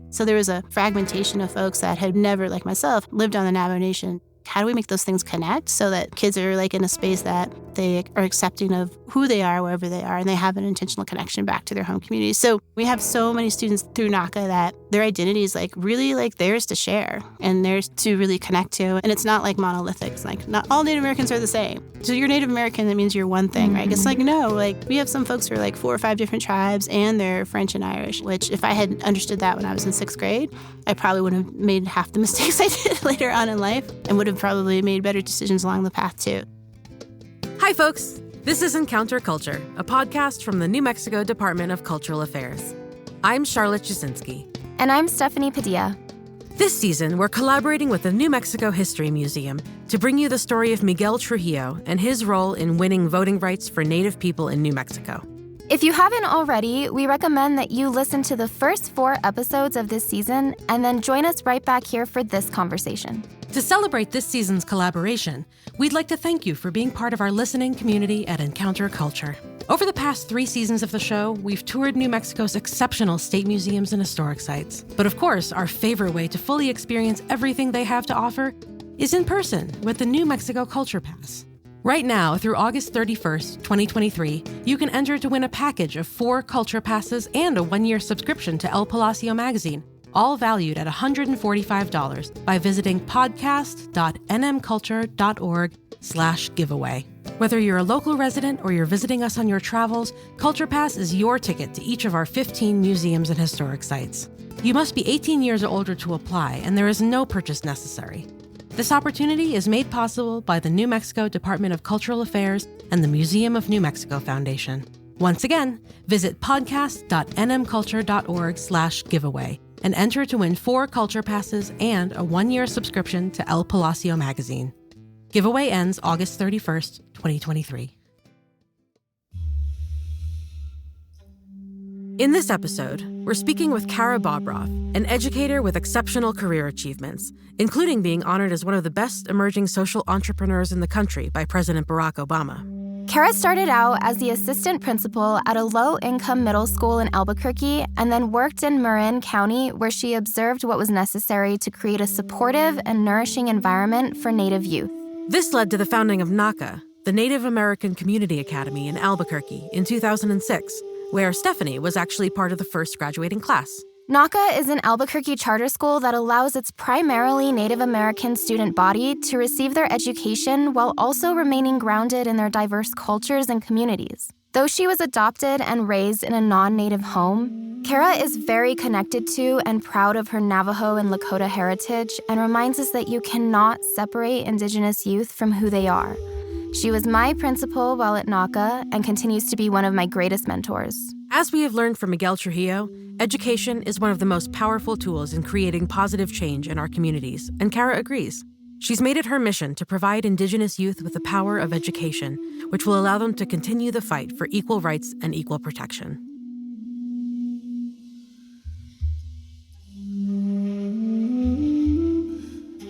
So there was a fragmentation of folks that had never, like myself, lived on the Navajo Nation. How do we make those things connect so that kids are like in a space that they are accepting of who they are, wherever they are, and they have an intentional connection back to their home community? So we have so many students through NACA that their identity is like really like theirs to share and theirs to really connect to. And it's not like monolithic. It's like not all Native Americans are the same. So you're Native American, that means you're one thing, right? It's like, no, like we have some folks who are like 4 or 5 different tribes and they're French and Irish, which if I had understood that when I was in 6th grade, I probably wouldn't have made half the mistakes I did later on in life and would have probably made better decisions along the path too. Hi, folks. This is Encounter Culture, a podcast from the New Mexico Department of Cultural Affairs. I'm Charlotte Jusinski. And I'm Stephanie Padilla. This season, we're collaborating with the New Mexico History Museum to bring you the story of Miguel Trujillo and his role in winning voting rights for Native people in New Mexico. If you haven't already, we recommend that you listen to the first 4 episodes of this season and then join us right back here for this conversation. To celebrate this season's collaboration, we'd like to thank you for being part of our listening community at Encounter Culture. Over the past 3 seasons of the show, we've toured New Mexico's exceptional state museums and historic sites. But of course, our favorite way to fully experience everything they have to offer is in person with the New Mexico Culture Pass. Right now, through August 31st, 2023, you can enter to win a package of 4 Culture Passes and a 1-year subscription to El Palacio magazine, all valued at $145 by visiting podcast.nmculture.org/giveaway. Whether you're a local resident or you're visiting us on your travels, Culture Pass is your ticket to each of our 15 museums and historic sites. You must be 18 years or older to apply, and there is no purchase necessary. This opportunity is made possible by the New Mexico Department of Cultural Affairs and the Museum of New Mexico Foundation. Once again, visit podcast.nmculture.org/giveaway and enter to win 4 Culture Passes and a 1-year subscription to El Palacio magazine. Giveaway ends August 31st, 2023. In this episode, we're speaking with Kara Bobroff, an educator with exceptional career achievements, including being honored as one of the best emerging social entrepreneurs in the country by President Barack Obama. Kara started out as the assistant principal at a low-income middle school in Albuquerque and then worked in Marin County, where she observed what was necessary to create a supportive and nourishing environment for Native youth. This led to the founding of NACA, the Native American Community Academy in Albuquerque, in 2006, where Stephanie was actually part of the first graduating class. NACA is an Albuquerque charter school that allows its primarily Native American student body to receive their education while also remaining grounded in their diverse cultures and communities. Though she was adopted and raised in a non-Native home, Kara is very connected to and proud of her Navajo and Lakota heritage and reminds us that you cannot separate Indigenous youth from who they are. She was my principal while at NACA and continues to be one of my greatest mentors. As we have learned from Miguel Trujillo, education is one of the most powerful tools in creating positive change in our communities, and Kara agrees. She's made it her mission to provide Indigenous youth with the power of education, which will allow them to continue the fight for equal rights and equal protection.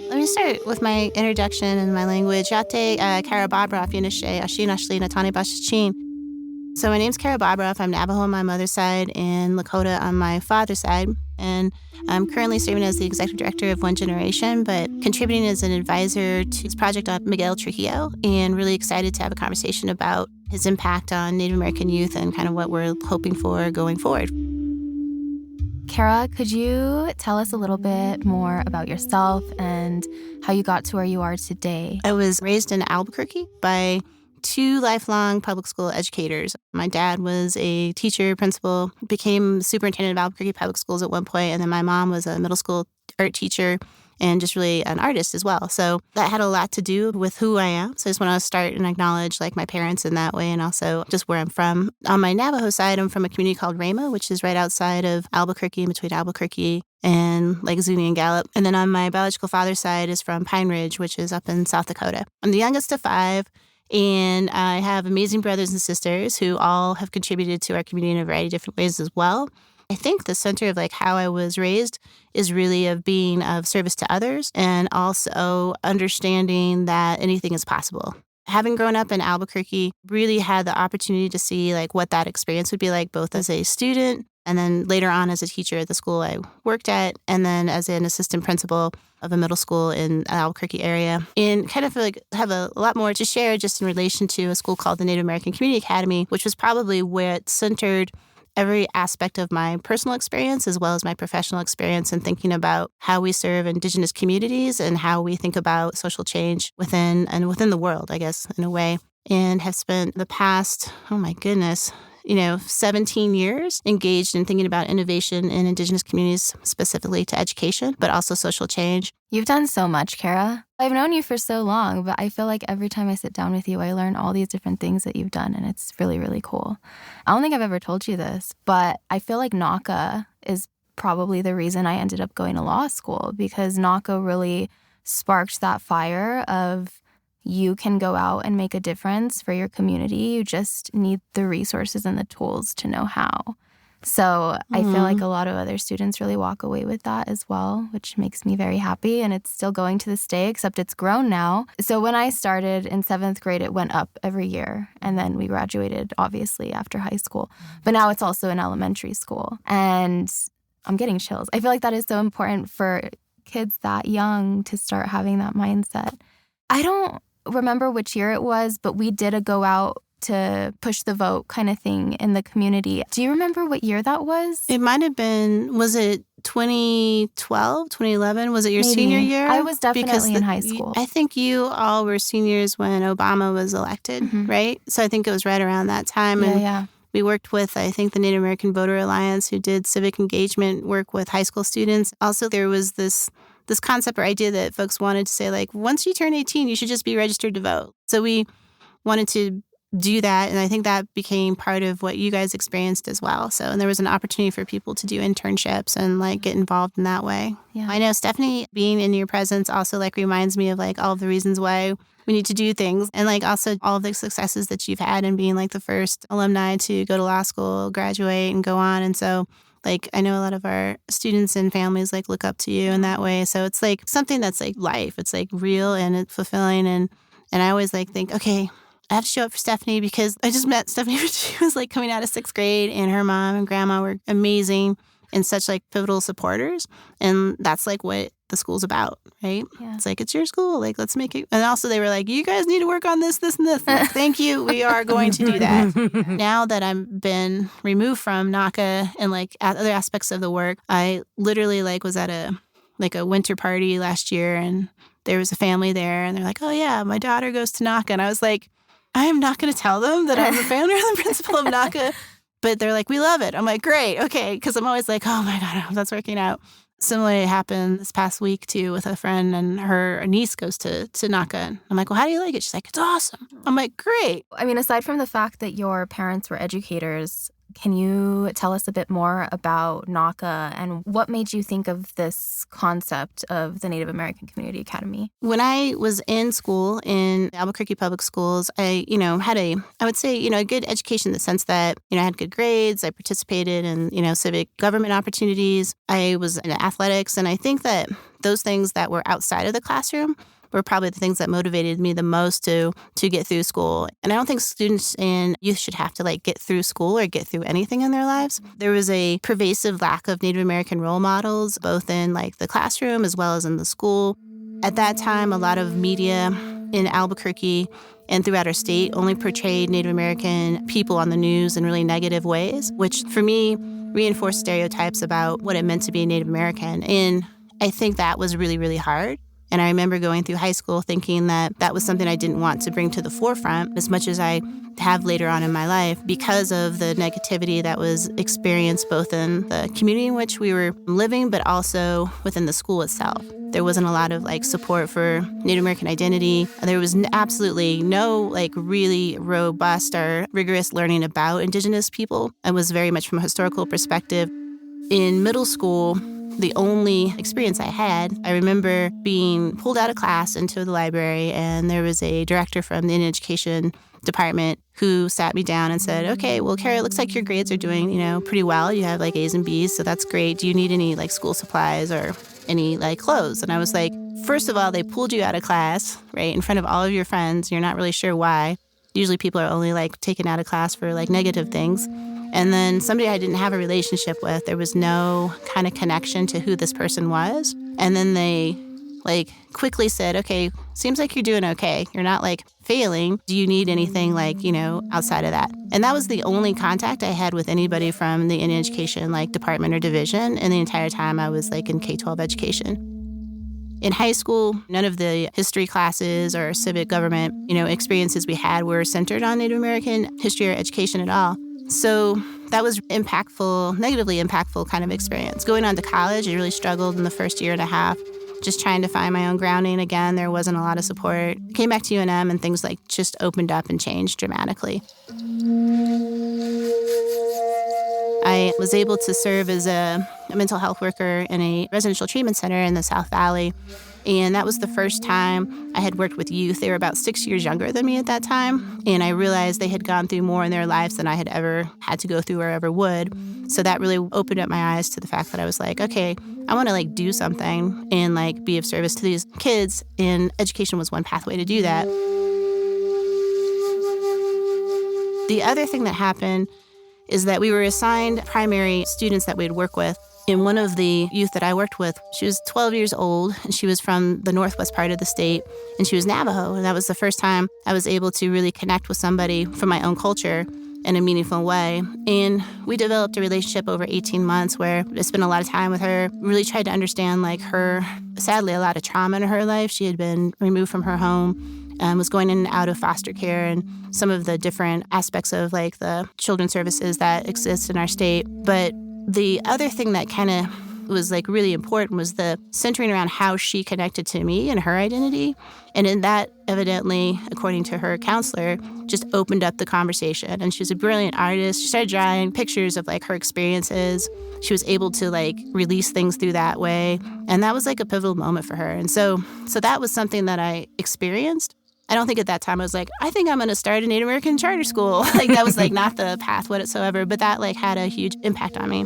Let me start with my introduction and my language. Yate Kara Bobroff, Yinishe, Ashin Ashli Natani Bashichin. So my name's Kara Bobroff. I'm Navajo on my mother's side and Lakota on my father's side. And I'm currently serving as the executive director of One Generation, but contributing as an advisor to this project on Miguel Trujillo, and really excited to have a conversation about his impact on Native American youth and kind of what we're hoping for going forward. Kara, could you tell us a little bit more about yourself and how you got to where you are today? I was raised in Albuquerque by 2 lifelong public school educators. My dad was a teacher, principal, became superintendent of Albuquerque Public Schools at one point, and then my mom was a middle school art teacher and just really an artist as well. So that had a lot to do with who I am. So I just want to start and acknowledge like my parents in that way, and also just where I'm from. On my Navajo side, I'm from a community called Rama, which is right outside of Albuquerque, between Albuquerque and Lake Zuni and Gallup. And then on my biological father's side is from Pine Ridge, which is up in South Dakota. I'm the youngest of 5. And I have amazing brothers and sisters who all have contributed to our community in a variety of different ways as well. I think the center of like how I was raised is really of being of service to others and also understanding that anything is possible. Having grown up in Albuquerque, really had the opportunity to see like what that experience would be like, both as a student And then later on as a teacher at the school I worked at, and then as an assistant principal of a middle school in the Albuquerque area. And kind of like have a lot more to share just in relation to a school called the Native American Community Academy, which was probably where it centered every aspect of my personal experience as well as my professional experience in thinking about how we serve Indigenous communities and how we think about social change within the world, I guess, in a way. And have spent the past, 17 years engaged in thinking about innovation in Indigenous communities, specifically to education, but also social change. You've done so much, Kara. I've known you for so long, but I feel like every time I sit down with you, I learn all these different things that you've done, and it's really, really cool. I don't think I've ever told you this, but I feel like NACA is probably the reason I ended up going to law school, because NACA really sparked that fire of you can go out and make a difference for your community. You just need the resources and the tools to know how. So I feel like a lot of other students really walk away with that as well, which makes me very happy. And it's still going to this day, except it's grown now. So when I started in 7th grade, it went up every year. And then we graduated, obviously, after high school. But now it's also in elementary school. And I'm getting chills. I feel like that is so important for kids that young to start having that mindset. I don't remember which year it was, but we did a go out to push the vote kind of thing in the community. Do you remember what year that was? It might have been, was it 2012, 2011? Was it your senior year? I was definitely in high school. I think you all were seniors when Obama was elected, right? So I think it was right around that time. Yeah. We worked with, I think, the Native American Voter Alliance, who did civic engagement work with high school students. Also, there was this concept or idea that folks wanted to say, like, once you turn 18, you should just be registered to vote. So we wanted to do that, and I think that became part of what you guys experienced as well. So, and there was an opportunity for people to do internships and, like, get involved in that way. Yeah. I know, Stephanie, being in your presence also, like, reminds me of, like, all of the reasons why we need to do things, and, like, also all of the successes that you've had in being, like, the first alumni to go to law school, graduate, and go on. And so, like, I know a lot of our students and families, like, look up to you in that way. So it's, like, something that's, like, life. It's, like, real and it's fulfilling. And I always, like, think, okay, I have to show up for Stephanie because I just met Stephanie when she was, like, coming out of 6th grade, and her mom and grandma were amazing and such, like, pivotal supporters. And that's, like, what the school's about, right? Yeah. It's like, it's your school. Like, let's make it. And also they were like, you guys need to work on this, this, and this. Like, thank you. We are going to do that. Now that I've been removed from NACA and, like, other aspects of the work, I literally, like, was at a winter party last year, and there was a family there, and they're like, oh, yeah, my daughter goes to NACA. And I was like, I am not going to tell them that I'm the founder and the principal of NACA. But they're like, we love it. I'm like, great, okay. Because I'm always like, oh, my God, I hope that's working out. Similarly, it happened this past week, too, with a friend, and her niece goes to NACA. And I'm like, well, how do you like it? She's like, it's awesome. I'm like, great. I mean, aside from the fact that your parents were educators, can you tell us a bit more about NACA and what made you think of this concept of the Native American Community Academy? When I was in school in Albuquerque Public Schools, I had a good education in the sense that, I had good grades. I participated in, civic government opportunities. I was in athletics. And I think that those things that were outside of the classroom were probably the things that motivated me the most to get through school. And I don't think students and youth should have to, like, get through school or get through anything in their lives. There was a pervasive lack of Native American role models, both in, like, the classroom as well as in the school. At that time, a lot of media in Albuquerque and throughout our state only portrayed Native American people on the news in really negative ways, which for me reinforced stereotypes about what it meant to be a Native American. And I think that was really, really hard. And I remember going through high school thinking that that was something I didn't want to bring to the forefront as much as I have later on in my life because of the negativity that was experienced both in the community in which we were living, but also within the school itself. There wasn't a lot of, like, support for Native American identity. There was absolutely no, like, really robust or rigorous learning about Indigenous people. It was very much from a historical perspective. In middle school, the only experience I had, I remember being pulled out of class into the library, and there was a director from the education department who sat me down and said, okay, well, Kara, it looks like your grades are doing, pretty well. You have, like, A's and B's, so that's great. Do you need any, like, school supplies or any, like, clothes? And I was like, first of all, they pulled you out of class, right, in front of all of your friends. You're not really sure why. Usually people are only, like, taken out of class for, like, negative things. And then somebody I didn't have a relationship with, there was no kind of connection to who this person was. And then they quickly said, okay, seems like you're doing okay. You're not failing. Do you need anything outside of that? And that was the only contact I had with anybody from the Indian education department or division. And the entire time I was in K-12 education. In high school, none of the history classes or civic government, experiences we had were centered on Native American history or education at all. So that was negatively impactful kind of experience. Going on to college, I really struggled in the first year and a half, just trying to find my own grounding. Again, there wasn't a lot of support. Came back to UNM and things just opened up and changed dramatically. I was able to serve as a mental health worker in a residential treatment center in the South Valley. And that was the first time I had worked with youth. They were about 6 years younger than me at that time. And I realized they had gone through more in their lives than I had ever had to go through or ever would. So that really opened up my eyes to the fact that I was okay, I want to do something and be of service to these kids. And education was one pathway to do that. The other thing that happened is that we were assigned primary students that we'd work with. And one of the youth that I worked with, she was 12 years old, and she was from the northwest part of the state, and she was Navajo. And that was the first time I was able to really connect with somebody from my own culture in a meaningful way. And we developed a relationship over 18 months where I spent a lot of time with her, really tried to understand her, sadly, a lot of trauma in her life. She had been removed from her home, was going in and out of foster care and some of the different aspects of the children's services that exist in our state. But the other thing that kind of was really important was the centering around how she connected to me and her identity. And in that, evidently, according to her counselor, just opened up the conversation. And she was a brilliant artist. She started drawing pictures of her experiences. She was able to release things through that way. And that was a pivotal moment for her. And so that was something that I experienced. I don't think at that time I was I think I'm going to start a Native American charter school. That was not the path whatsoever, but that had a huge impact on me.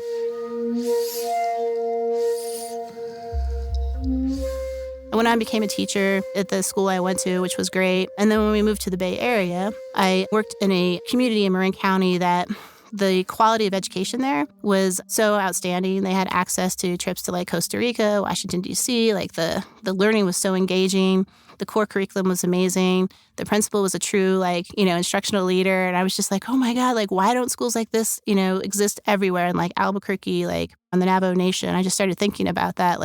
I went on and became a teacher at the school I went to, which was great. And then when we moved to the Bay Area, I worked in a community in Marin County that the quality of education there was so outstanding. They had access to trips to Costa Rica, Washington, D.C. The learning was so engaging. The core curriculum was amazing. The principal was a true, instructional leader. And I was just oh my God, why don't schools like this, exist everywhere in Albuquerque, on the Navajo Nation? I just started thinking about that.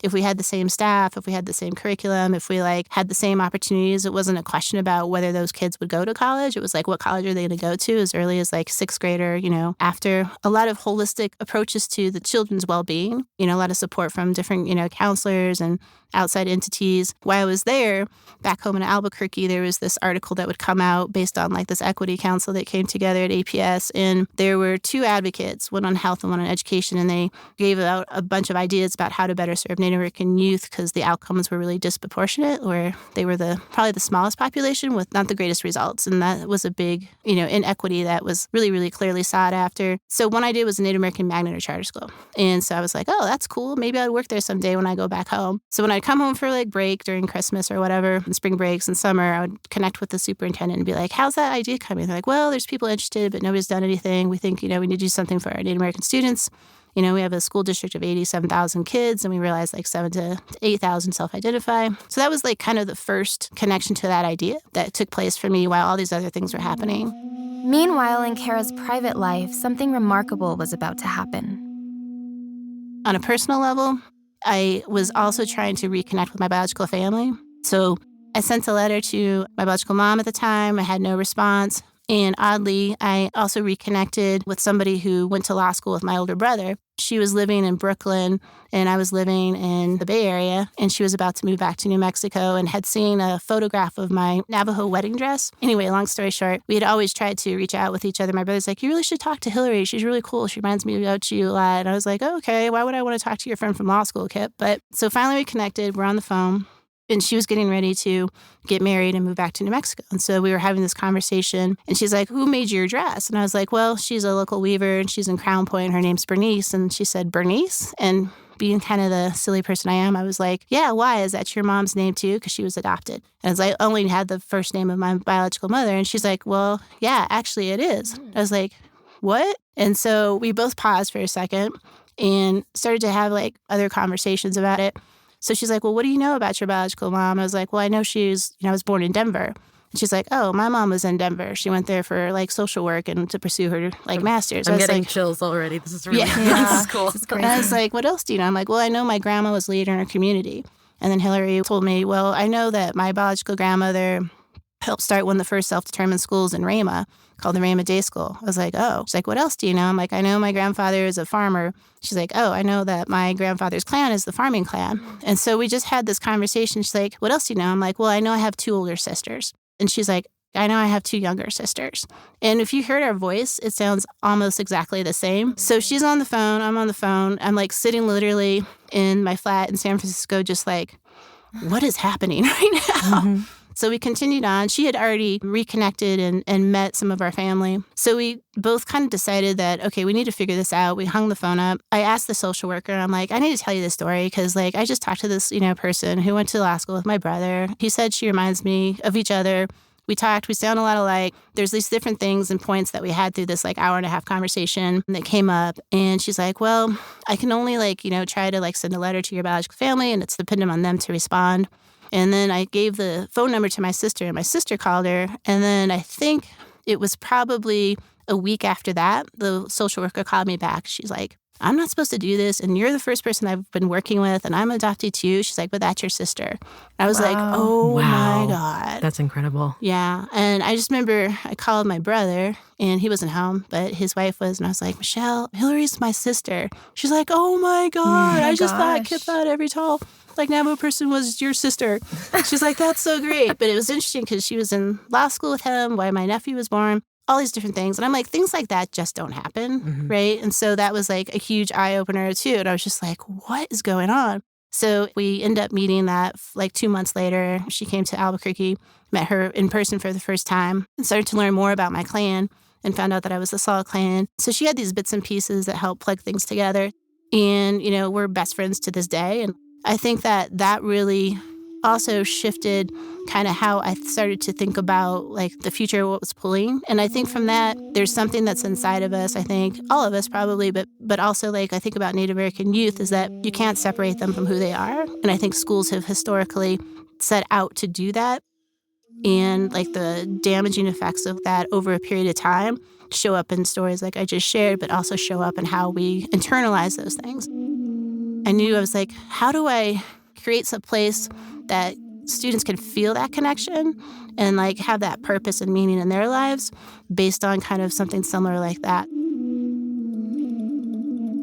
If we had the same staff, if we had the same curriculum, if we had the same opportunities, it wasn't a question about whether those kids would go to college. It was what college are they going to go to as early as sixth grader, after a lot of holistic approaches to the children's well-being, a lot of support from different, counselors and outside entities. While I was there, back home in Albuquerque, there was this article that would come out based on this equity council that came together at APS. And there were two advocates, one on health and one on education. And they gave out a bunch of ideas about how to better serve Native American youth because the outcomes were really disproportionate, where they were probably the smallest population with not the greatest results. And that was a big, inequity that was really, really clearly sought after. So one idea was a Native American magnet or charter school. And so I was oh, that's cool. Maybe I'd work there someday when I go back home. So when I'd come home for break during Christmas or whatever, and spring breaks and summer, I would connect with the superintendent and be how's that idea coming? They're well, there's people interested, but nobody's done anything. We think, we need to do something for our Native American students. We have a school district of 87,000 kids, and we realized 7,000 to 8,000 self-identify. So that was kind of the first connection to that idea that took place for me while all these other things were happening. Meanwhile, in Kara's private life, something remarkable was about to happen. On a personal level, I was also trying to reconnect with my biological family. So I sent a letter to my biological mom at the time. I had no response. And oddly, I also reconnected with somebody who went to law school with my older brother. She was living in Brooklyn, and I was living in the Bay Area, and she was about to move back to New Mexico and had seen a photograph of my Navajo wedding dress. Anyway, long story short, we had always tried to reach out with each other. My brother's you really should talk to Hillary. She's really cool. She reminds me about you a lot. And I was oh, okay, why would I want to talk to your friend from law school, Kip? But so finally we connected. We're on the phone. And she was getting ready to get married and move back to New Mexico. And so we were having this conversation. And she's who made your dress? And I was well, she's a local weaver, and she's in Crown Point. Her name's Bernice. And she said, Bernice? And being kind of the silly person I am, I was yeah, why? Is that your mom's name too? Because she was adopted. And I only had the first name of my biological mother. And she's well, yeah, actually it is. I was what? And so we both paused for a second and started to have like other conversations about it. So she's like, well, what do you know about your biological mom? I was like, well, I know I was born in Denver. And she's like, oh, my mom was in Denver. She went there for like social work and to pursue her like master's. I'm getting chills already. This is really this is cool. This is crazy. And I was like, what else do you know? I'm like, well, I know my grandma was a leader in her community. And then Hillary told me, well, I know that my biological grandmother helped start one of the first self-determined schools in Rama called the Rama Day School. I was like, oh. She's like, what else do you know? I'm like, I know my grandfather is a farmer. She's like, oh, I know that my grandfather's clan is the farming clan. And so we just had this conversation. She's like, what else do you know? I'm like, well, I know I have 2 older sisters. And she's like, I know I have 2 younger sisters. And if you heard our voice, it sounds almost exactly the same. So she's on the phone. I'm on the phone. I'm like sitting literally in my flat in San Francisco, just like, what is happening right now? Mm-hmm. So we continued on. She had already reconnected and met some of our family. So we both kind of decided that, okay, we need to figure this out. We hung the phone up. I asked the social worker, I'm like, I need to tell you this story because like I just talked to this, person who went to law school with my brother. He said she reminds me of each other. We talked, we sound a lot alike. There's these different things and points that we had through this like hour and a half conversation that came up. And she's like, well, I can only try to send a letter to your biological family and it's dependent on them to respond. And then I gave the phone number to my sister and my sister called her. And then I think it was probably a week after that, the social worker called me back. She's like, I'm not supposed to do this. And you're the first person I've been working with. And I'm adopted too. She's like, but that's your sister. I was like, oh my God. That's incredible. Yeah. And I just remember I called my brother and he wasn't home, but his wife was. And I was like, Michelle, Hillary's my sister. She's like, oh my God. I just thought Kip thought every tall Navajo person was your sister. She's like, that's so great. But it was interesting because she was in law school with him while my nephew was born. All these different things. And I'm like, things like that just don't happen, right? And so that was like a huge eye-opener too. And I was just like, what is going on? So we end up meeting that 2 months later. She came to Albuquerque, met her in person for the first time, and started to learn more about my clan and found out that I was the Saw clan. So she had these bits and pieces that helped plug things together. And, we're best friends to this day. And I think that really also shifted kind of how I started to think about the future of what was pulling. And I think from that, there's something that's inside of us, I think, all of us probably, but also I think about Native American youth is that you can't separate them from who they are. And I think schools have historically set out to do that. And the damaging effects of that over a period of time show up in stories like I just shared, but also show up in how we internalize those things. I knew I was like, how do I create some place that students can feel that connection and have that purpose and meaning in their lives based on kind of something similar like that.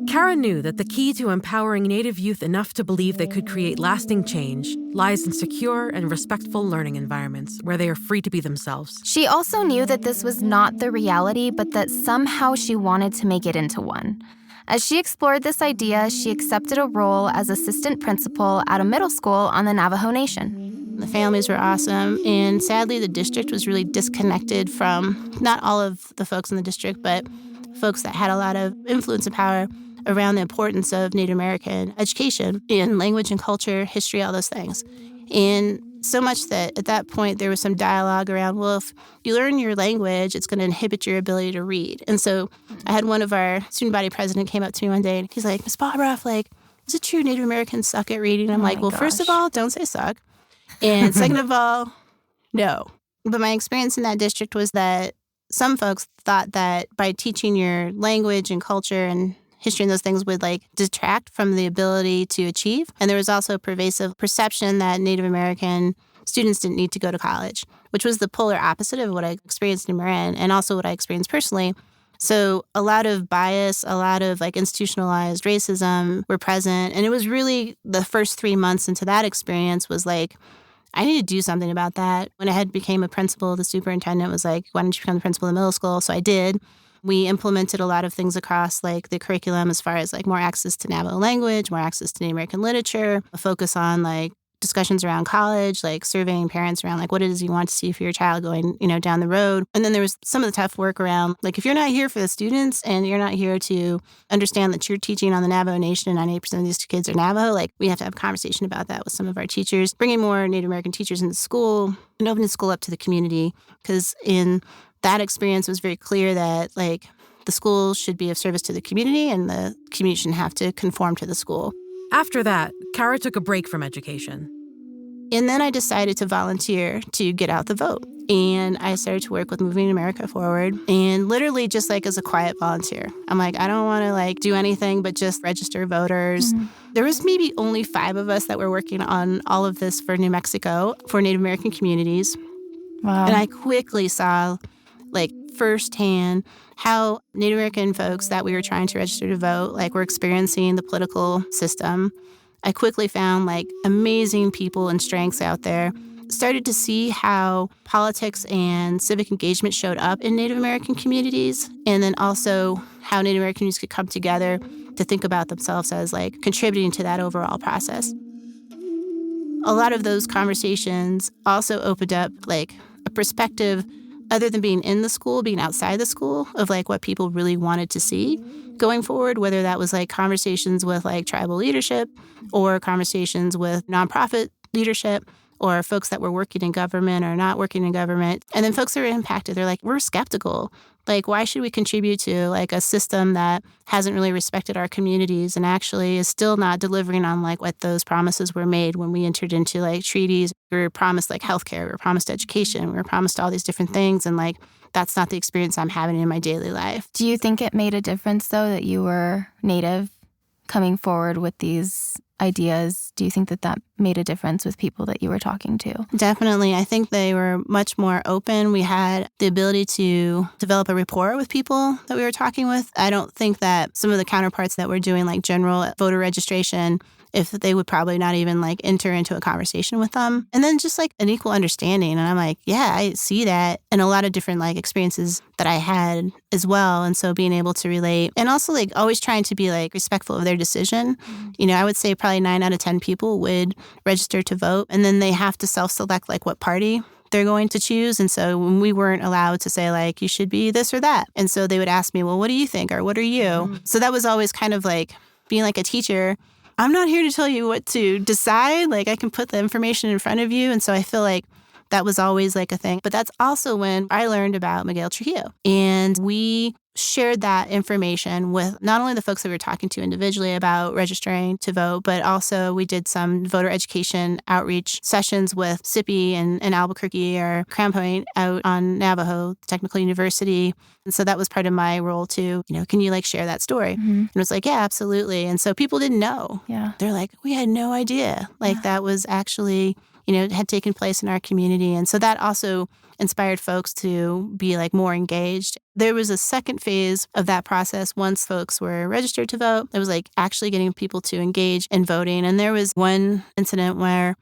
Kara knew that the key to empowering Native youth enough to believe they could create lasting change lies in secure and respectful learning environments where they are free to be themselves. She also knew that this was not the reality, but that somehow she wanted to make it into one. As she explored this idea, she accepted a role as assistant principal at a middle school on the Navajo Nation. The families were awesome, and sadly the district was really disconnected from not all of the folks in the district, but folks that had a lot of influence and power around the importance of Native American education in language and culture, history, all those things. And so much that at that point there was some dialogue around, well, if you learn your language, it's going to inhibit your ability to read. And so I had one of our student body president came up to me one day and he's like, Ms. Bobroff, is it true Native Americans suck at reading? I'm like, well, first of all, don't say suck. And second of all, no. But my experience in that district was that some folks thought that by teaching your language and culture and history and those things would detract from the ability to achieve. And there was also a pervasive perception that Native American students didn't need to go to college, which was the polar opposite of what I experienced in Marin and also what I experienced personally. So a lot of bias, a lot of institutionalized racism were present. And it was really the first 3 months into that experience was I need to do something about that. When I had became a principal, the superintendent was like, why don't you become the principal of the middle school? So I did. We implemented a lot of things across the curriculum as far as more access to Navajo language, more access to Native American literature, a focus on discussions around college, surveying parents around what it is you want to see for your child going, down the road. And then there was some of the tough work around if you're not here for the students and you're not here to understand that you're teaching on the Navajo Nation and 98% of these kids are Navajo, we have to have a conversation about that with some of our teachers, bringing more Native American teachers into school and opening school up to the community. Because in that experience was very clear that the school should be of service to the community, and the community shouldn't have to conform to the school. After that, Kara took a break from education. And then I decided to volunteer to get out the vote. And I started to work with Moving America Forward, and literally just like as a quiet volunteer. I'm like, I don't want to like do anything but just register voters. There was maybe only 5 of us that were working on all of this for New Mexico, for Native American communities. Wow. And I quickly saw like firsthand how Native American folks that we were trying to register to vote, like were experiencing the political system. I quickly found like amazing people and strengths out there. Started to see how politics and civic engagement showed up in Native American communities, and then also how Native American communities could come together to think about themselves as like contributing to that overall process. A lot of those conversations also opened up like a perspective other than being in the school, being outside the school, of like what people really wanted to see going forward, whether that was like conversations with like tribal leadership or conversations with nonprofit leadership, or folks that were working in government or not working in government. And then folks that were impacted, they're like, we're skeptical. Like, why should we contribute to like a system that hasn't really respected our communities and actually is still not delivering on like what those promises were made when we entered into like treaties? We were promised like healthcare, we were promised education, we were promised all these different things. And like, that's not the experience I'm having in my daily life. Do you think it made a difference, though, that you were Native coming forward with these ideas? Do you think that that made a difference with people that you were talking to? Definitely. I think they were much more open. We had the ability to develop a rapport with people that we were talking with. I don't think that some of the counterparts that were doing like general voter registration, if they would probably not even like enter into a conversation with them. And then just like an equal understanding. And I'm like, yeah, I see that in a lot of different like experiences that I had as well. And so being able to relate and also like always trying to be like respectful of their decision. You know, I would say probably 9 out of 10 people would register to vote, and then they have to self-select like what party they're going to choose. And so when we weren't allowed to say like, you should be this or that. And so they would ask me, well, what do you think? Or what are you? So that was always kind of like being like a teacher. I'm not here to tell you what to decide. Like, I can put the information in front of you. And so I feel like that was always like a thing. But that's also when I learned about Miguel Trujillo. And we shared that information with not only the folks that we were talking to individually about registering to vote, but also we did some voter education outreach sessions with SIPI and Albuquerque or Crown Point out on Navajo Technical University. And so that was part of my role too. You know, can you like share that story? And it was like, yeah, absolutely. And so people didn't know. Yeah. They're like, we had no idea. Like that was actually, you know, had taken place in our community. And so that also inspired folks to be like more engaged. There was a second phase of that process once folks were registered to vote. It was like actually getting people to engage in voting. And there was one incident where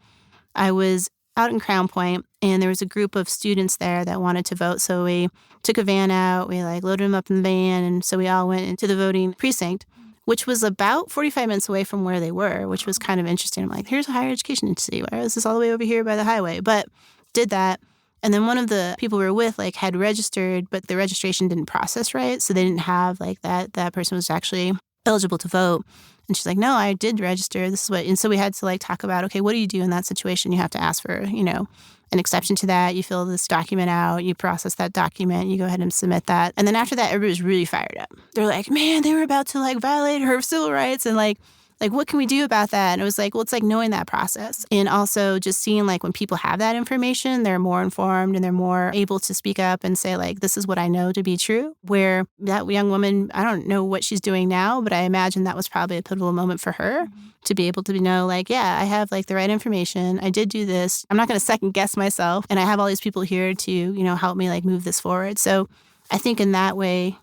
I was out in Crown Point and there was a group of students there that wanted to vote. So we took a van out, we like loaded them up in the van. And so we all went into the voting precinct, which was about 45 minutes away from where they were, which was kind of interesting. I'm like, here's a higher education agency. Why is this all the way over here by the highway? But did that. And then one of the people we were with like had registered, but the registration didn't process right. So they didn't have like that person was actually eligible to vote. And she's like, no, I did register. This is what, and so we had to like talk about, okay, what do you do in that situation? You have to ask for, you know, an exception to that. You fill this document out, you process that document, you go ahead and submit that. And then after that, everybody was really fired up. They're like, man, they were about to like violate her civil rights. And like, what can we do about that? And it was like, well, it's like knowing that process. And also just seeing like when people have that information, they're more informed and they're more able to speak up and say like, this is what I know to be true. Where that young woman, I don't know what she's doing now, but I imagine that was probably a pivotal moment for her to be able to know like, yeah, I have like the right information. I did do this. I'm not going to second guess myself. And I have all these people here to, you know, help me like move this forward. So I think in that way,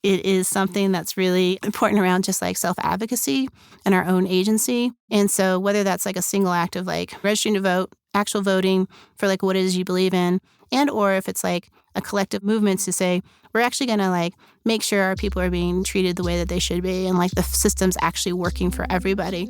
it is something that's really important around just like self-advocacy and our own agency. And so whether that's like a single act of like registering to vote, actual voting for like what it is you believe in, and or if it's like a collective movement to say, we're actually going to like make sure our people are being treated the way that they should be and like the system's actually working for everybody.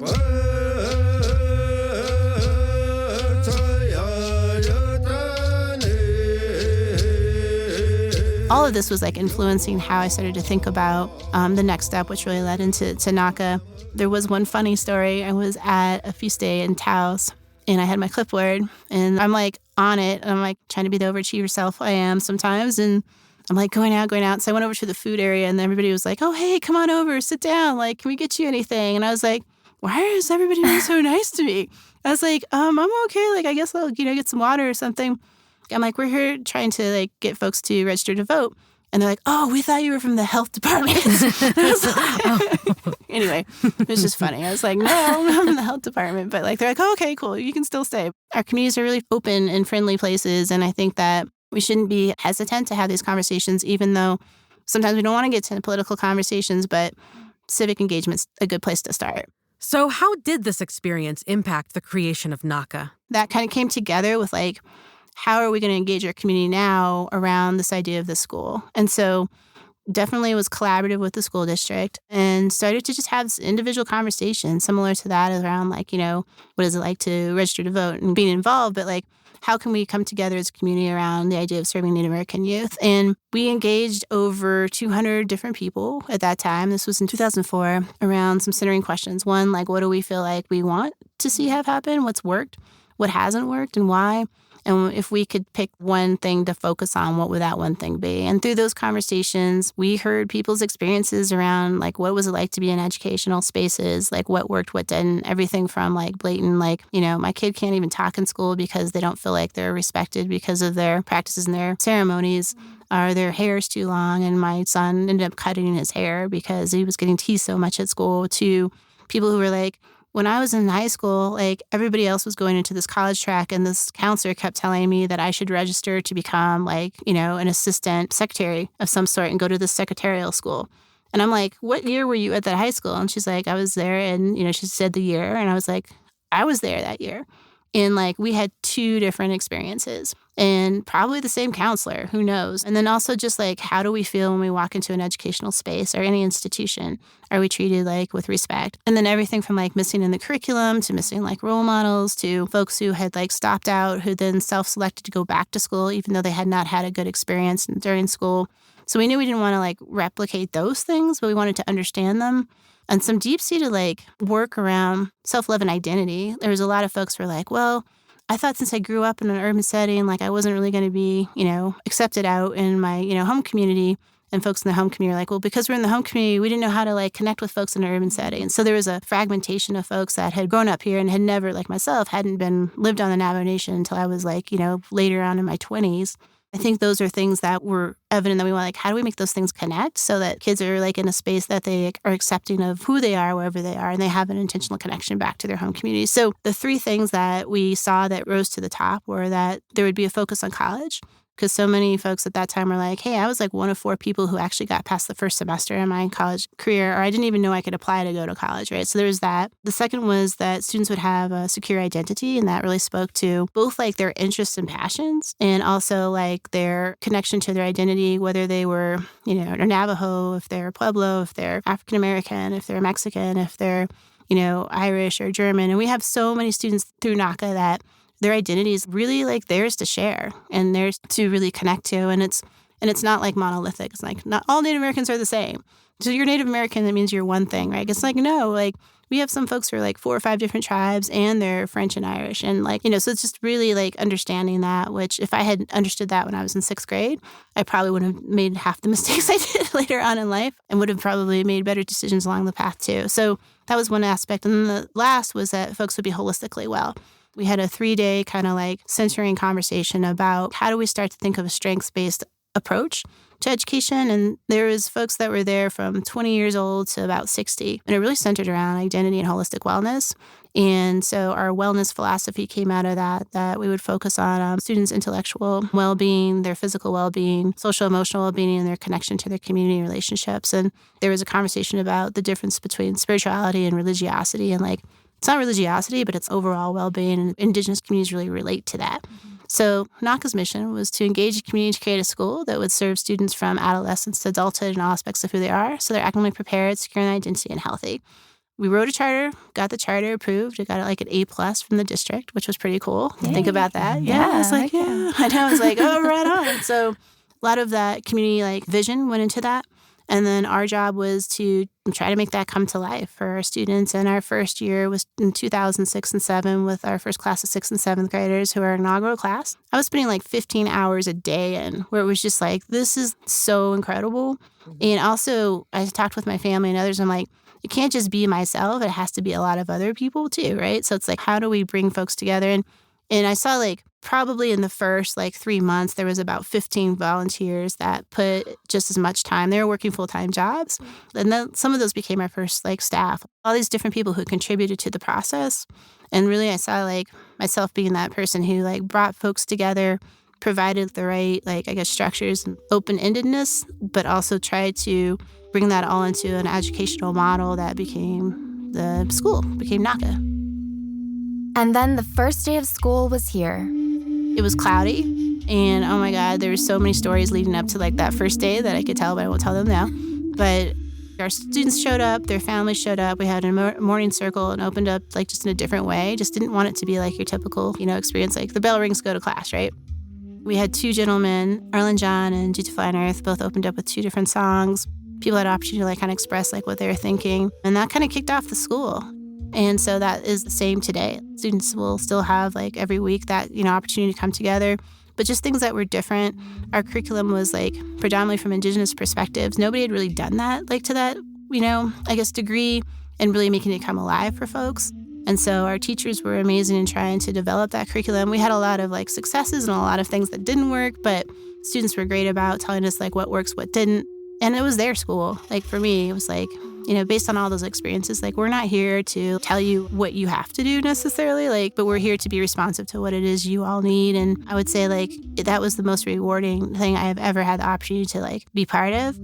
All of this was like influencing how I started to think about the next step, which really led into NACA. There was one funny story. I was at a feast day in Taos, and I had my clipboard, and I'm like on it, and I'm like trying to be the overachiever self I am sometimes, and I'm like going out. So I went over to the food area and everybody was like, oh, hey, come on over, sit down. Like, can we get you anything? And I was like, why is everybody being so nice to me? I was like, I'm okay. Like, I guess I'll, get some water or something. I'm like, we're here trying to like get folks to register to vote. And they're like, oh, we thought you were from the health department. Anyway, it was just funny. I was like, no, I'm in the health department. But like, they're like, oh, okay, cool. You can still stay. Our communities are really open and friendly places. And I think that we shouldn't be hesitant to have these conversations, even though sometimes we don't want to get to political conversations, but civic engagement's a good place to start. So how did this experience impact the creation of NACA? That kind of came together with like, how are we going to engage our community now around this idea of the school? And so definitely was collaborative with the school district and started to just have this individual conversation similar to that around like, what is it like to register to vote and being involved, but like, how can we come together as a community around the idea of serving Native American youth? And we engaged over 200 different people at that time. This was in 2004 around some centering questions. One, like, what do we feel like we want to see have happen? What's worked? What hasn't worked and why? And if we could pick one thing to focus on, what would that one thing be? And through those conversations, we heard people's experiences around, like, what was it like to be in educational spaces? Like, what worked, what didn't? Everything from, like, blatant, like, my kid can't even talk in school because they don't feel like they're respected because of their practices and their ceremonies, or their hair is too long. And my son ended up cutting his hair because he was getting teased so much at school, to people who were like, when I was in high school, like everybody else was going into this college track and this counselor kept telling me that I should register to become like, an assistant secretary of some sort and go to the secretarial school. And I'm like, what year were you at that high school? And she's like, I was there. And, she said the year. And I was like, I was there that year. And like, we had two different experiences and probably the same counselor, who knows? And then also just like, how do we feel when we walk into an educational space or any institution? Are we treated like with respect? And then everything from like missing in the curriculum to missing like role models to folks who had like stopped out, who then self-selected to go back to school, even though they had not had a good experience during school. So we knew we didn't want to like replicate those things, but we wanted to understand them. And some deep-seated like work around self-love and identity. There was a lot of folks who were like, well, I thought since I grew up in an urban setting, like I wasn't really going to be, accepted out in my, home community. And folks in the home community are like, well, because we're in the home community, we didn't know how to like connect with folks in an urban setting. And so there was a fragmentation of folks that had grown up here and had never, like myself, hadn't lived on the Navajo Nation until I was like, later on in my 20s. I think those are things that were evident that we want, like, how do we make those things connect so that kids are like in a space that they are accepting of who they are, wherever they are, and they have an intentional connection back to their home community. So the three things that we saw that rose to the top were that there would be a focus on college, because so many folks at that time were like, hey, I was like one of 4 people who actually got past the first semester in my college career, or I didn't even know I could apply to go to college, right? So there was that. The second was that students would have a secure identity, and that really spoke to both like their interests and passions, and also like their connection to their identity, whether they were, Navajo, if they're Pueblo, if they're African American, if they're Mexican, if they're, Irish or German. And we have so many students through NACA that their identity is really like theirs to share and theirs to really connect to. And it's not like monolithic. It's like not all Native Americans are the same. So you're Native American, that means you're one thing, right? It's like, no, like we have some folks who are like 4 or 5 different tribes and they're French and Irish. And like, so it's just really like understanding that, which if I had understood that when I was in 6th grade, I probably would have made half the mistakes I did later on in life and would have probably made better decisions along the path too. So that was one aspect. And then the last was that folks would be holistically well. We had a 3-day kind of like centering conversation about how do we start to think of a strengths-based approach to education. And there was folks that were there from 20 years old to about 60. And it really centered around identity and holistic wellness. And so our wellness philosophy came out of that we would focus on students' intellectual well-being, their physical well-being, social emotional well-being, and their connection to their community relationships. And there was a conversation about the difference between spirituality and religiosity, and like, it's not religiosity, but it's overall well-being, and Indigenous communities really relate to that. Mm-hmm. So NACA's mission was to engage the community to create a school that would serve students from adolescence to adulthood in all aspects of who they are, so they're academically prepared, secure in identity, and healthy. We wrote a charter, got the charter approved. It got like an A+ from the district, which was pretty cool. Yay. Think about that. Yeah, I was like, yeah. I know. I was like, oh, right on. So a lot of that community like vision went into that. And then our job was to try to make that come to life for our students. And our first year was in 2006 and 7 with our first class of 6th and 7th graders who are our inaugural class. I was spending like 15 hours a day in where it was just like, this is so incredible. And also I talked with my family and others. I'm like, it can't just be myself. It has to be a lot of other people too, right? So it's like, how do we bring folks together? And I saw like probably in the first like 3 months, there was about 15 volunteers that put just as much time. They were working full-time jobs. And then some of those became our first like staff. All these different people who contributed to the process. And really I saw like myself being that person who like brought folks together, provided the right, like, I guess, structures and open-endedness, but also tried to bring that all into an educational model that became the school, became NACA. And then the first day of school was here. It was cloudy, and oh my God, there were so many stories leading up to like that first day that I could tell, but I won't tell them now. But our students showed up, their families showed up. We had a morning circle and opened up like just in a different way. Just didn't want it to be like your typical, experience, like the bell rings, go to class, right? We had 2 gentlemen, Arlen John and Due to Fly on Earth, both opened up with 2 different songs. People had an opportunity to like kind of express like what they were thinking, and that kind of kicked off the school. And so that is the same today. Students will still have like every week that, opportunity to come together, but just things that were different. Our curriculum was like predominantly from Indigenous perspectives. Nobody had really done that like to that, I guess degree, and really making it come alive for folks. And so our teachers were amazing in trying to develop that curriculum. We had a lot of like successes and a lot of things that didn't work, but students were great about telling us like what works, what didn't. And it was their school. Like for me, it was like, based on all those experiences, like we're not here to tell you what you have to do necessarily, like, but we're here to be responsive to what it is you all need. And I would say like that was the most rewarding thing I have ever had the opportunity to like be part of.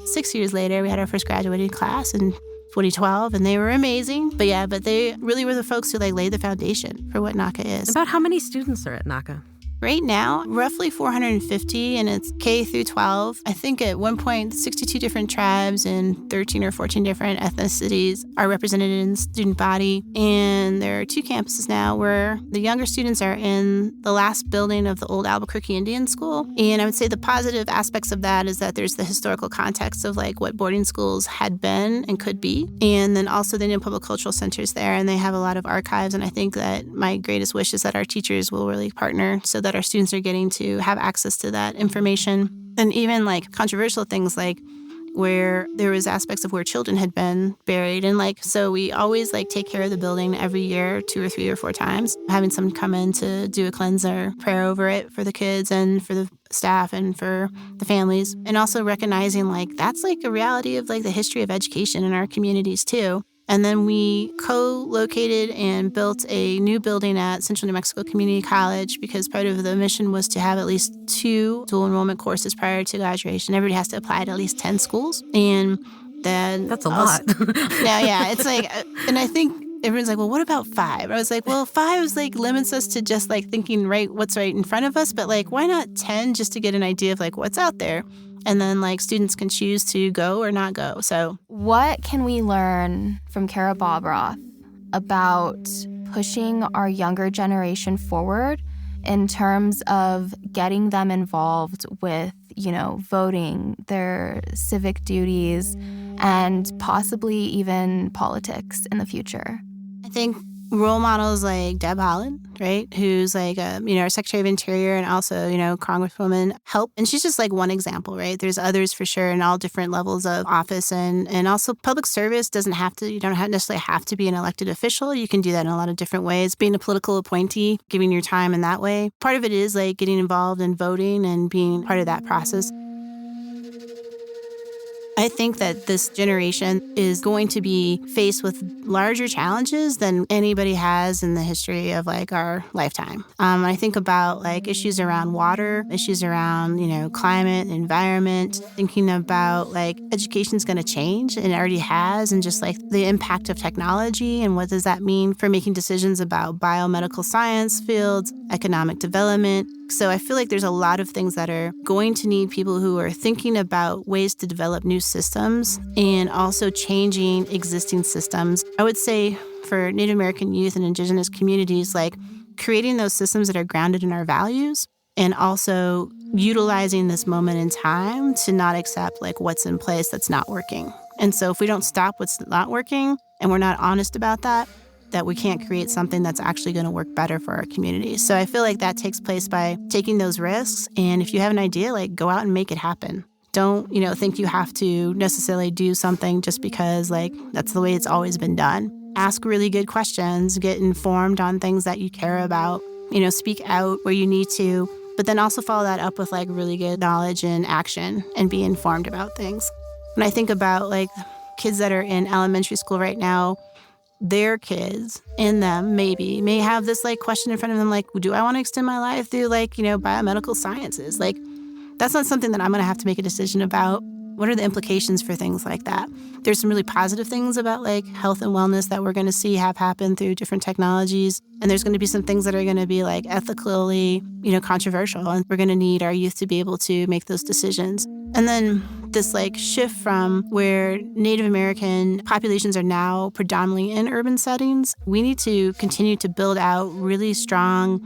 6 years later, we had our first graduating class in 2012, and they were amazing. But they really were the folks who like laid the foundation for what NACA is. About how many students are at NACA? Right now, roughly 450, and it's K through 12. I think at one point, 62 different tribes and 13 or 14 different ethnicities are represented in the student body. And there are 2 campuses now where the younger students are in the last building of the old Albuquerque Indian School. And I would say the positive aspects of that is that there's the historical context of like what boarding schools had been and could be. And then also the Indian Public Cultural Center's there, and they have a lot of archives. And I think that my greatest wish is that our teachers will really partner so that our students are getting to have access to that information. And even like controversial things like where there was aspects of where children had been buried. And like, so we always like take care of the building every year, 2 or 3 or 4 times, having someone come in to do a cleanse or prayer over it for the kids and for the staff and for the families. And also recognizing like that's like a reality of like the history of education in our communities too. And then we co-located and built a new building at Central New Mexico Community College because part of the mission was to have at least 2 dual enrollment courses prior to graduation. Everybody has to apply to at least 10 schools. And then that's a lot. Yeah. It's like, and I think everyone's like, well, what about 5? I was like, well, 5 is like limits us to just like thinking what's right in front of us. But like, why not 10 just to get an idea of like what's out there? And then like students can choose to go or not go. So what can we learn from Kara Bobroff about pushing our younger generation forward in terms of getting them involved with, voting, their civic duties, and possibly even politics in the future? I think role models like Deb Haaland, right, who's like, our Secretary of Interior and also, Congresswoman help. And she's just like one example, right? There's others for sure in all different levels of office. And also public service you don't necessarily have to be an elected official. You can do that in a lot of different ways. Being a political appointee, giving your time in that way. Part of it is like getting involved in voting and being part of that process. I think that this generation is going to be faced with larger challenges than anybody has in the history of like our lifetime. I think about like issues around water, issues around, climate, environment, thinking about like education's going to change and it already has, and just like the impact of technology and what does that mean for making decisions about biomedical science fields, economic development. So I feel like there's a lot of things that are going to need people who are thinking about ways to develop new systems and also changing existing systems. I would say for Native American youth and Indigenous communities, like creating those systems that are grounded in our values and also utilizing this moment in time to not accept like what's in place that's not working. And so if we don't stop what's not working and we're not honest about that we can't create something that's actually going to work better for our community. So I feel like that takes place by taking those risks. And if you have an idea, like go out and make it happen. Don't, think you have to necessarily do something just because like that's the way it's always been done. Ask really good questions, get informed on things that you care about, speak out where you need to, but then also follow that up with like really good knowledge and action and be informed about things. When I think about like kids that are in elementary school right now, their kids in them may have this like question in front of them, like, do I want to extend my life through like, biomedical sciences? Like, that's not something that I'm going to have to make a decision about. What are the implications for things like that? There's some really positive things about like health and wellness that we're going to see have happen through different technologies. And there's going to be some things that are going to be like ethically, controversial. And we're going to need our youth to be able to make those decisions. And then this like shift from where Native American populations are now predominantly in urban settings, we need to continue to build out really strong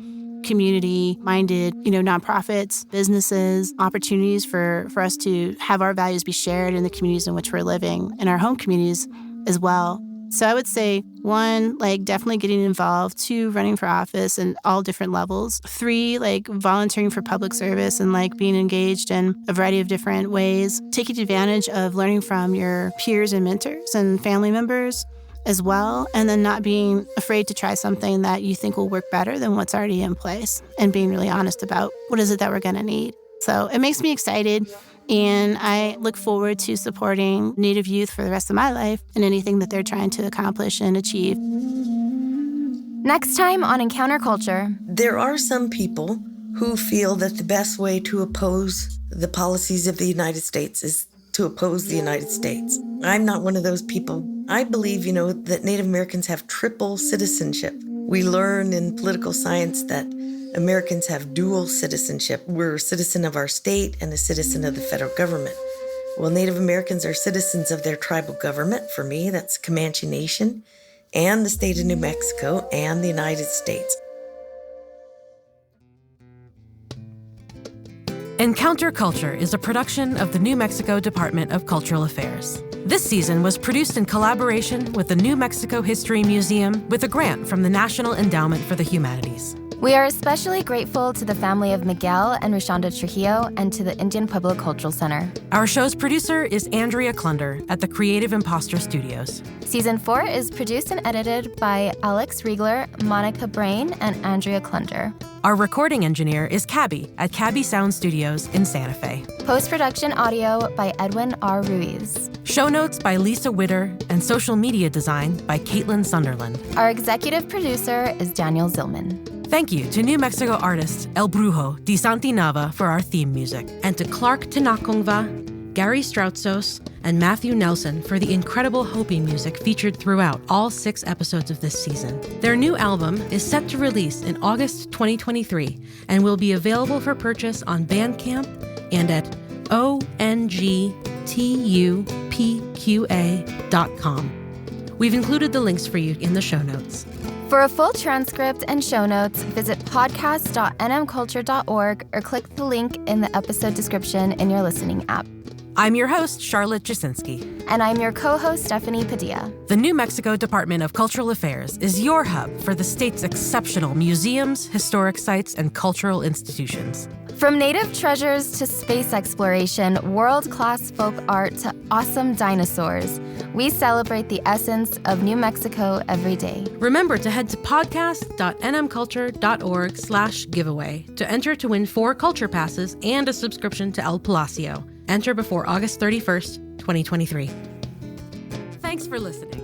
community-minded, nonprofits, businesses, opportunities for us to have our values be shared in the communities in which we're living, in our home communities as well. So I would say, 1, like definitely getting involved, 2, running for office in all different levels, 3, like volunteering for public service and like being engaged in a variety of different ways, taking advantage of learning from your peers and mentors and family members as well, and then not being afraid to try something that you think will work better than what's already in place, and being really honest about what is it that we're going to need. So it makes me excited, and I look forward to supporting Native youth for the rest of my life and anything that they're trying to accomplish and achieve. Next time on Encounter Culture. There are some people who feel that the best way to oppose the policies of the United States is to oppose the United States. I'm not one of those people. I believe, that Native Americans have triple citizenship. We learn in political science that Americans have dual citizenship. We're a citizen of our state and a citizen of the federal government. Well, Native Americans are citizens of their tribal government. For me, that's Comanche Nation, and the state of New Mexico, and the United States. Encounter Culture is a production of the New Mexico Department of Cultural Affairs. This season was produced in collaboration with the New Mexico History Museum with a grant from the National Endowment for the Humanities. We are especially grateful to the family of Miguel and Rishonda Trujillo and to the Indian Pueblo Cultural Center. Our show's producer is Andrea Klunder at the Creative Imposter Studios. Season 4 is produced and edited by Alex Riegler, Monica Brain, and Andrea Klunder. Our recording engineer is Cabby at Cabby Sound Studios in Santa Fe. Post-production audio by Edwin R. Ruiz. Show notes by Lisa Witter and social media design by Caitlin Sunderland. Our executive producer is Daniel Zillman. Thank you to New Mexico artist El Brujo de Santi Nava for our theme music, and to Clark Tinakongva, Gary Stroutzos, and Matthew Nelson for the incredible Hopi music featured throughout all 6 episodes of this season. Their new album is set to release in August 2023 and will be available for purchase on Bandcamp and at ongtupqa.com. We've included the links for you in the show notes. For a full transcript and show notes, visit podcast.nmculture.org or click the link in the episode description in your listening app. I'm your host, Charlotte Jusinski. And I'm your co-host, Stephanie Padilla. The New Mexico Department of Cultural Affairs is your hub for the state's exceptional museums, historic sites, and cultural institutions. From native treasures to space exploration, world-class folk art to awesome dinosaurs, we celebrate the essence of New Mexico every day. Remember to head to podcast.nmculture.org/giveaway to enter to win 4 culture passes and a subscription to El Palacio. Enter before August 31st, 2023. Thanks for listening.